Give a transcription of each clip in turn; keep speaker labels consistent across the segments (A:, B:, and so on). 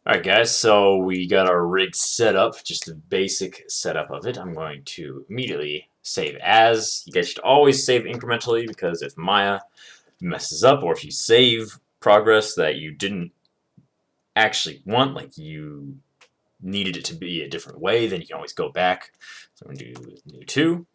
A: Alright guys, so we got our rig set up, just a basic setup of it. I'm going to immediately save as. You guys should always save incrementally because if Maya messes up or if you save progress that you didn't actually want, like you needed it to be a different way, then you can always go back. So I'm going to do new 2.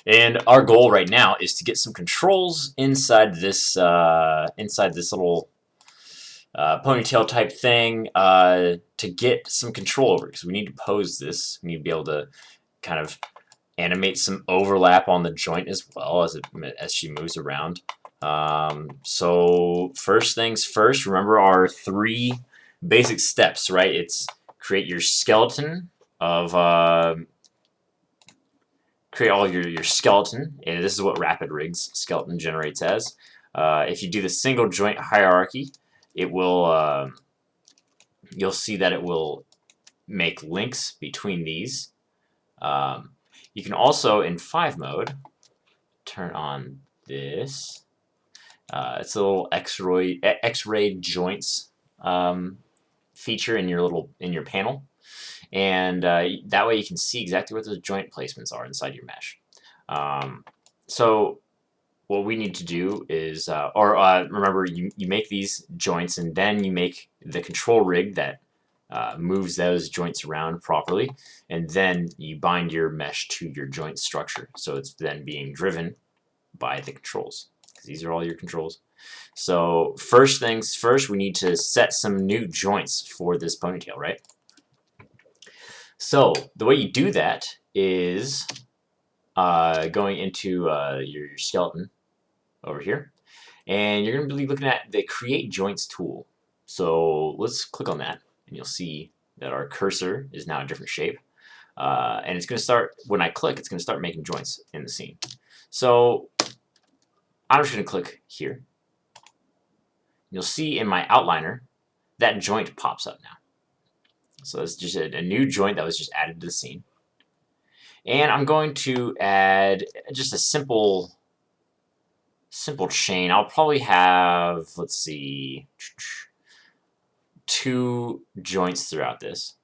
A: And our goal right now is to get some controls inside this little ponytail type thing to get some control over, because we need to pose this. We need to be able to kind of animate some overlap on the joint as well as she moves around. So first things first, remember our 3 basic steps, right? It's create your skeleton of create all your skeleton, and this is what Rapid Rigs skeleton generates as. If you do the single joint hierarchy, it will you'll see that it will make links between these. You can also, in 5 mode, turn on this. It's a little X-ray joints feature in your panel, and that way you can see exactly what the joint placements are inside your mesh. So what we need to do is, remember, you make these joints, and then you make the control rig that moves those joints around properly, and then you bind your mesh to your joint structure. So it's then being driven by the controls, because these are all your controls. So first things first, we need to set some new joints for this ponytail, right? So the way you do that is going into your skeleton over here, and you're going to be looking at the Create Joints tool. So let's click on that, and you'll see that our cursor is now a different shape. And it's going to start, when I click, it's going to start making joints in the scene. So I'm just going to click here. You'll see in my outliner that joint pops up now. So that's just a new joint that was just added to the scene. And I'm going to add just a simple chain. I'll probably have, let's see, 2 joints throughout this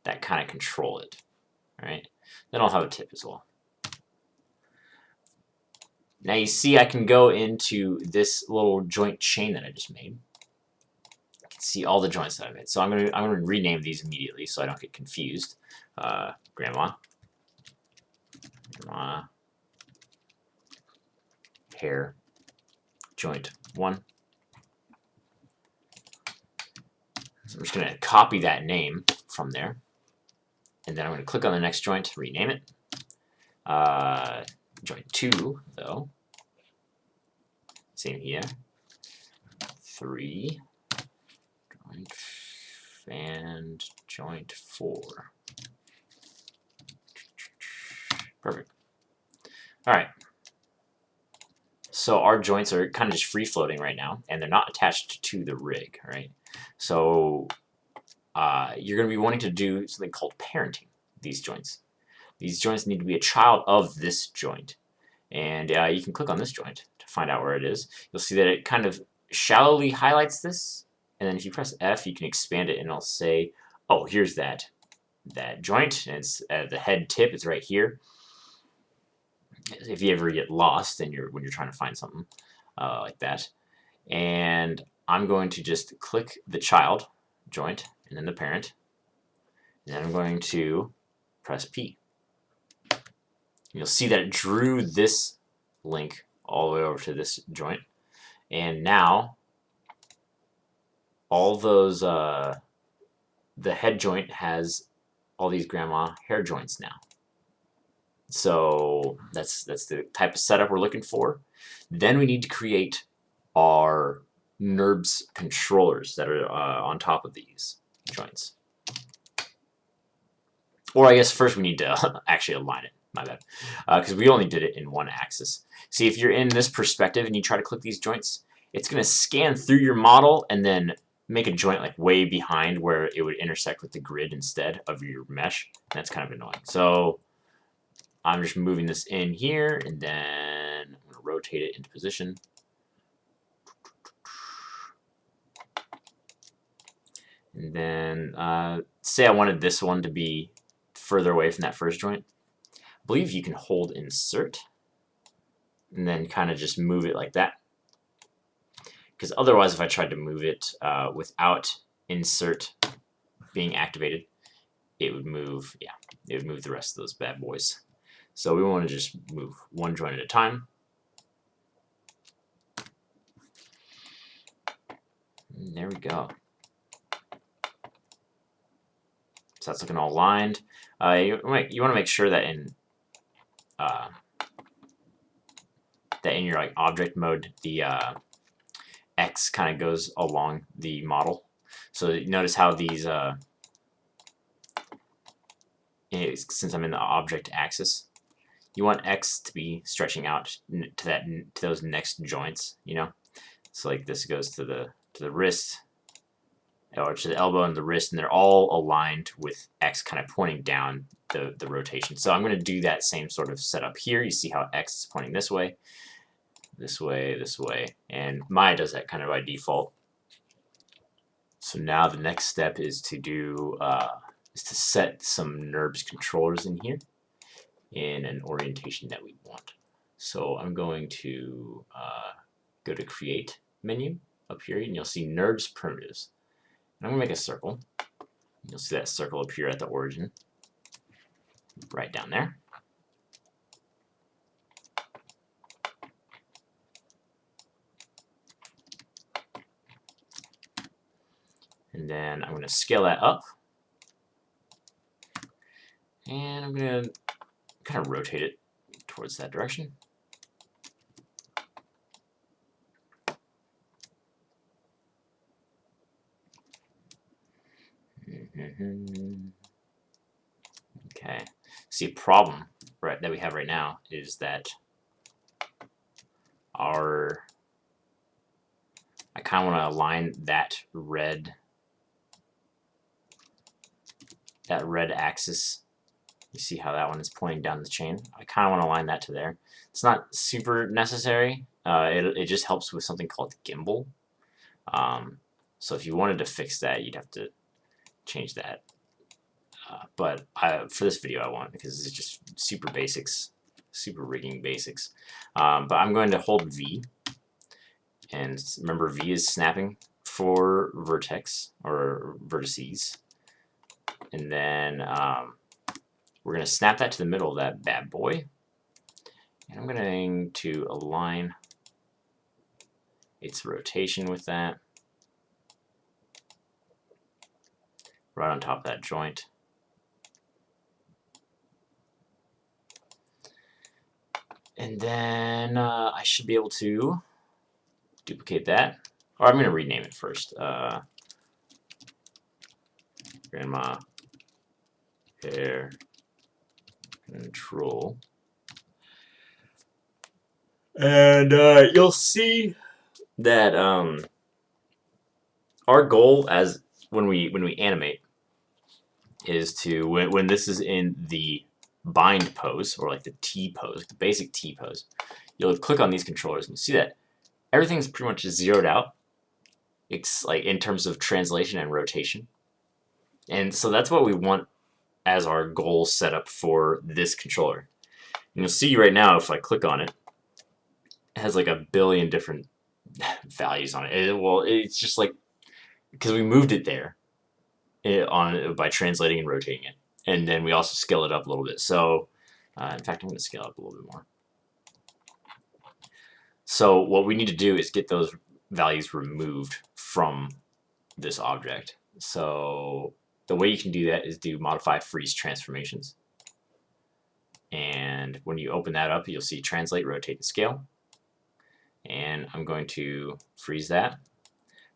A: that kind of control it. All right. Then I'll have a tip as well. Now you see I can go into this little joint chain that I just made. You can see all the joints that I made. So I'm gonna rename these immediately so I don't get confused. Grandma, hair, joint 1. So I'm just gonna copy that name from there, and then I'm gonna click on the next joint, rename it. Joint 2, though. Same here. 3. Joint and joint 4. Perfect. All right. So our joints are kind of just free floating right now, and they're not attached to the rig, right? So you're going to be wanting to do something called parenting these joints. These joints need to be a child of this joint. And you can click on this joint to find out where it is. You'll see that it kind of shallowly highlights this, and then if you press F, you can expand it, and it'll say, oh, here's that joint, and it's the head tip is right here. If you ever get lost when you're trying to find something like that. And I'm going to just click the child joint and then the parent, and then I'm going to press P. You'll see that it drew this link all the way over to this joint, and now all those the head joint has all these grandma hair joints now. So that's the type of setup we're looking for. Then we need to create our NURBS controllers that are on top of these joints. Or I guess first we need to actually align it. My bad. Because we only did it in one axis. See, if you're in this perspective and you try to click these joints, it's going to scan through your model and then make a joint like way behind where it would intersect with the grid instead of your mesh. That's kind of annoying. So I'm just moving this in here, and then I'm going to rotate it into position. And then say I wanted this one to be further away from that first joint. I believe you can hold insert and then kind of just move it like that. Because otherwise, if I tried to move it without insert being activated, it would move, yeah, it would move the rest of those bad boys. So we want to just move one joint at a time. And there we go. So that's looking all lined. You want to make sure that in your like object mode, the X kind of goes along the model. So notice how these, since I'm in the object axis, you want X to be stretching out to those next joints. You know, so like this goes to the wrist, or to the elbow and the wrist, and they're all aligned with X kind of pointing down the rotation. So I'm going to do that same sort of setup here. You see how X is pointing this way, this way, this way, and Maya does that kind of by default. So now the next step is to do to set some NURBS controllers in here in an orientation that we want. So I'm going to go to Create menu up here, and you'll see NURBS primitives. And I'm going to make a circle. You'll see that circle appear at the origin, right down there. And then I'm going to scale that up. And I'm going to kind of rotate it towards that direction. Okay. See, a problem that we have right now is that I kind of want to align that red axis. You see how that one is pointing down the chain? I kind of want to align that to there. It's not super necessary. It just helps with something called gimbal. So if you wanted to fix that, you'd have to change that. But for this video, I want, because it's just super basics, super rigging basics. But I'm going to hold V, and remember V is snapping for vertex or vertices, and then we're going to snap that to the middle of that bad boy, and I'm going to align its rotation with that, right on top of that joint. And then I should be able to duplicate that. Or I'm going to rename it first. Grandma hair control. And you'll see that our goal as when we animate is to, when this is in the bind pose, or like the T pose, the basic T pose, you'll click on these controllers and you see that everything's pretty much zeroed out. It's like in terms of translation and rotation. And so that's what we want as our goal setup for this controller. And you'll see right now, if I click on it, it has like a billion different values on it. Well, it's just like, because we moved it there by translating and rotating it. And then we also scale it up a little bit. So, in fact, I'm going to scale up a little bit more. So what we need to do is get those values removed from this object. So the way you can do that is do modify freeze transformations. And when you open that up, you'll see translate, rotate, and scale. And I'm going to freeze that.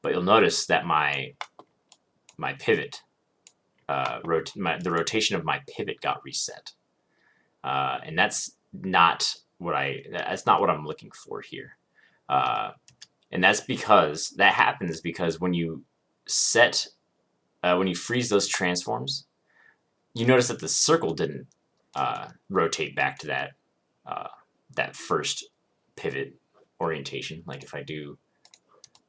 A: But you'll notice that my pivot, the rotation of my pivot got reset. And that's not what I'm looking for here. And that's because that happens because when you when you freeze those transforms, you notice that the circle didn't rotate back to that first pivot orientation. Like if I do,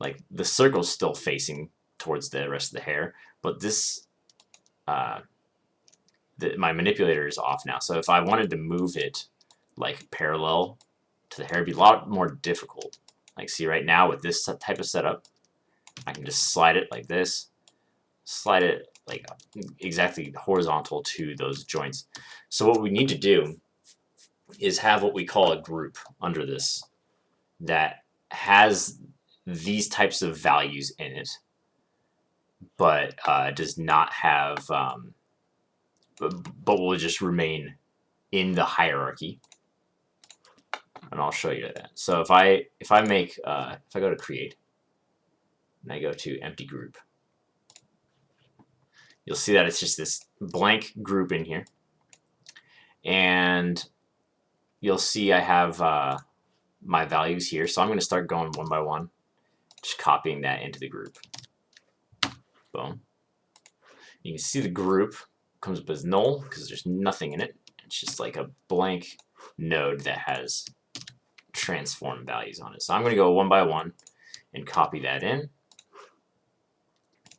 A: like the circle's still facing towards the rest of the hair, but this my manipulator is off now. So if I wanted to move it like parallel to the hair, it'd be a lot more difficult. Like see right now with this type of setup, I can just slide it like this, slide it like exactly horizontal to those joints. So what we need to do is have what we call a group under this that has these types of values in it, but does not have, but will just remain in the hierarchy. And I'll show you that. So if I make if I go to create and I go to empty group, you'll see that it's just this blank group in here, and you'll see I have my values here. So I'm going to start going one by one, just copying that into the group. Boom. You can see the group comes up as null because there's nothing in it. It's just like a blank node that has transform values on it. So I'm going to go one by one and copy that in.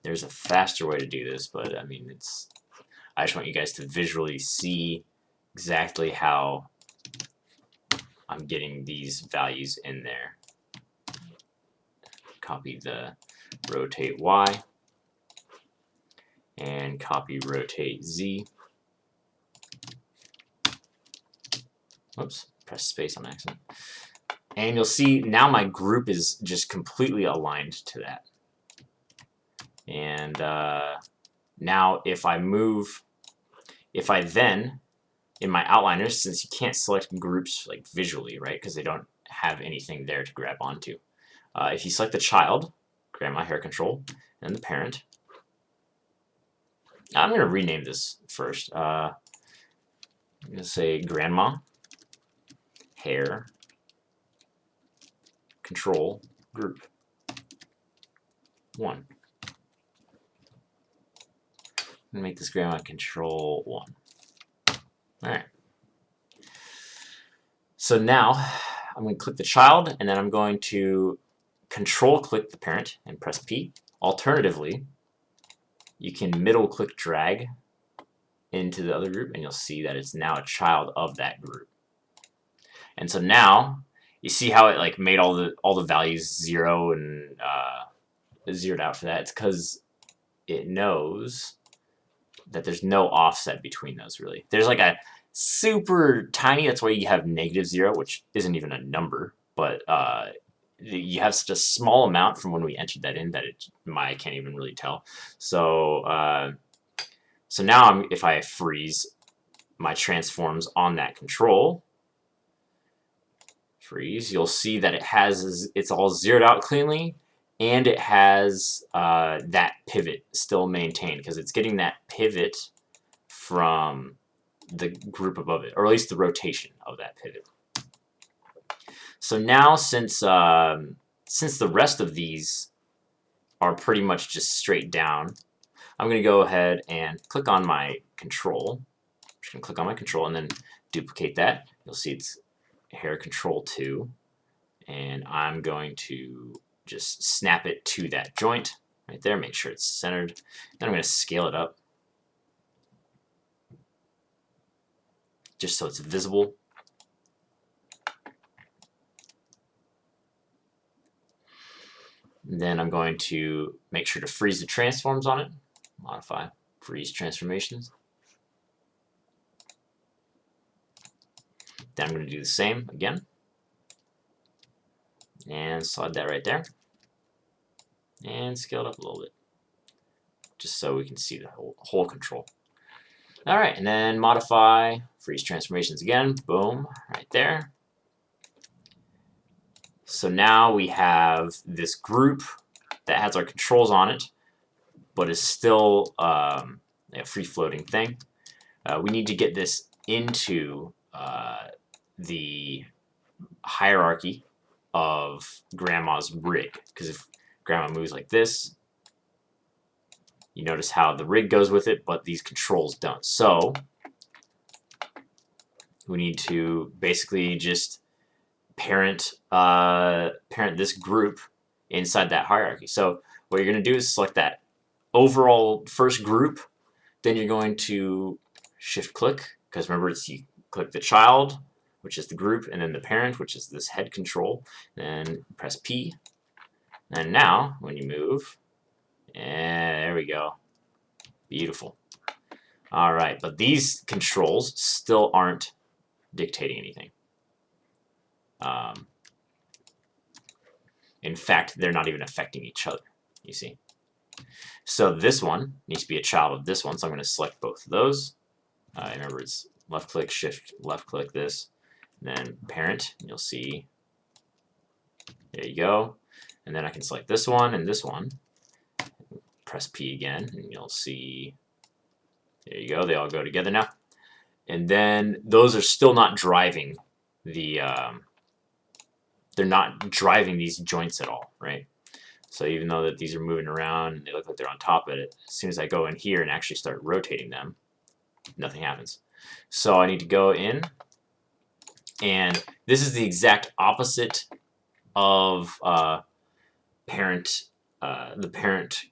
A: There's a faster way to do this, but I mean, I just want you guys to visually see exactly how I'm getting these values in there. Copy the rotate Y and copy rotate Z. Oops, press space on accident. And you'll see now my group is just completely aligned to that. And now if I then, in my outliners, since you can't select groups like visually, right, because they don't have anything there to grab onto. If you select the child, grandma hair control, and the parent, I'm going to rename this first. I'm going to say grandma hair control group 1. I'm going to make this grandma control 1. Alright. So now I'm going to click the child, and then I'm going to control click the parent and press P. Alternatively, you can middle click drag into the other group, and you'll see that it's now a child of that group. And so now you see how it like made all the values 0 and zeroed out for that. It's because it knows that there's no offset between those really. There's like a super tiny, that's why you have -0, which isn't even a number, but you have such a small amount from when we entered that in that I can't even really tell. So so now if I freeze my transforms on that control, freeze, you'll see that it's all zeroed out cleanly, and it has that pivot still maintained because it's getting that pivot from the group above it, or at least the rotation of that pivot. So now, since the rest of these are pretty much just straight down, I'm going to go ahead and click on my control. I'm just going to click on my control and then duplicate that. You'll see it's hair control 2, and I'm going to just snap it to that joint right there, make sure it's centered. Then I'm going to scale it up just so it's visible. And then I'm going to make sure to freeze the transforms on it. Modify, freeze transformations. Then I'm going to do the same again. And slide that right there. And scale it up a little bit, just so we can see the whole control. Alright, and then modify, freeze transformations again, boom, right there. So now we have this group that has our controls on it, but is still a free-floating thing. We need to get this into the hierarchy of grandma's rig, because if grandma moves like this, you notice how the rig goes with it, but these controls don't. So we need to basically just parent this group inside that hierarchy. So what you're going to do is select that overall first group, then you're going to shift click, because remember you click the child, which is the group, and then the parent, which is this head control, then press P, and now when you move, and there we go, beautiful. All right, but these controls still aren't dictating anything. In fact, they're not even affecting each other, you see. So this one needs to be a child of this one, so I'm going to select both of those. Remember, it's left click, shift, left click this, and then parent, and you'll see, there you go. And then I can select this one and this one, press P again, and you'll see, there you go, they all go together now. And then those are still not driving the, they're not driving these joints at all, right? So even though that these are moving around and they look like they're on top of it, as soon as I go in here and actually start rotating them, nothing happens. So I need to go in, and this is the exact opposite of the parent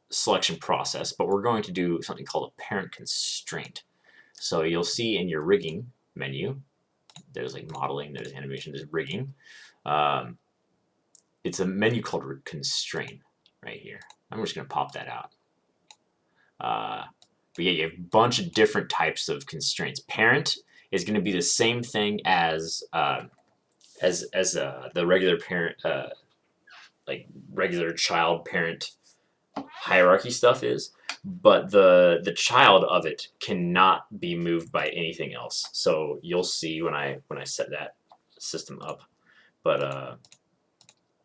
A: selection process, but we're going to do something called a parent constraint. So you'll see in your rigging menu, there's like modeling, there's animation, there's rigging. It's a menu called constraint right here. I'm just going to pop that out. But yeah, you have a bunch of different types of constraints. Parent is going to be the same thing as the regular parent, like regular child parent hierarchy stuff is, but the child of it cannot be moved by anything else. So you'll see when I set that system up, but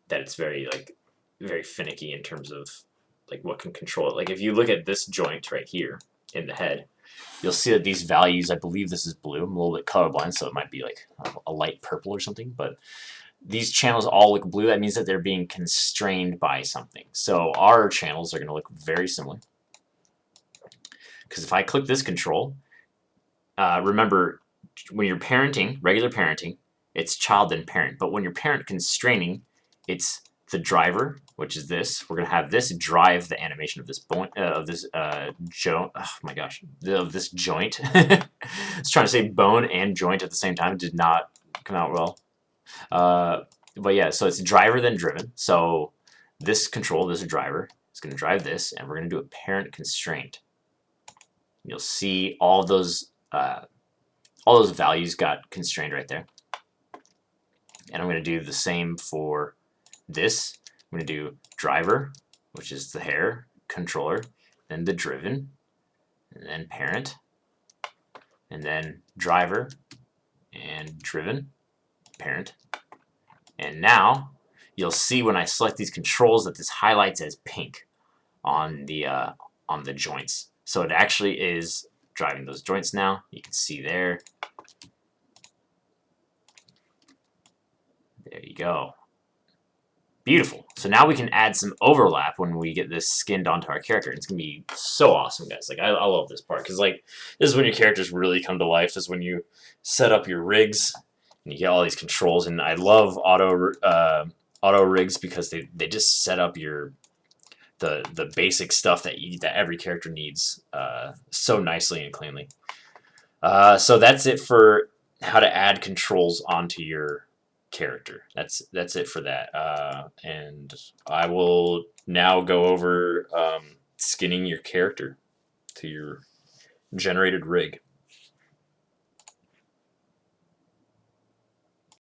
A: that it's very finicky in terms of like what can control it. Like if you look at this joint right here in the head, you'll see that these values, I believe this is blue. I'm a little bit colorblind, so it might be like a light purple or something, but these channels all look blue. That means that they're being constrained by something. So our channels are going to look very similar. Because if I click this control, remember, when you're parenting, regular parenting, it's child then parent. But when you're parent constraining, it's the driver, which is this. We're gonna have this drive the animation of this joint. Oh my gosh, of this joint. I was trying to say bone and joint at the same time. It did not come out well. But yeah, so it's driver then driven. So this control, this driver, is gonna drive this, and we're gonna do a parent constraint. You'll see all those values got constrained right there. And I'm going to do the same for this. I'm going to do driver, which is the hair, controller, then the driven, and then parent, and then driver, and driven, parent. And now you'll see when I select these controls that this highlights as pink on the joints. So it actually is driving those joints now. You can see there. There you go. Beautiful. So now we can add some overlap when we get this skinned onto our character. It's going to be so awesome, guys. Like, I love this part because, like, this is when your characters really come to life. This is when you set up your rigs and you get all these controls. And I love auto rigs because they just set up the basic stuff that every character needs so nicely and cleanly. So that's it for how to add controls onto your character. That's it for that. And I will now go over skinning your character to your generated rig.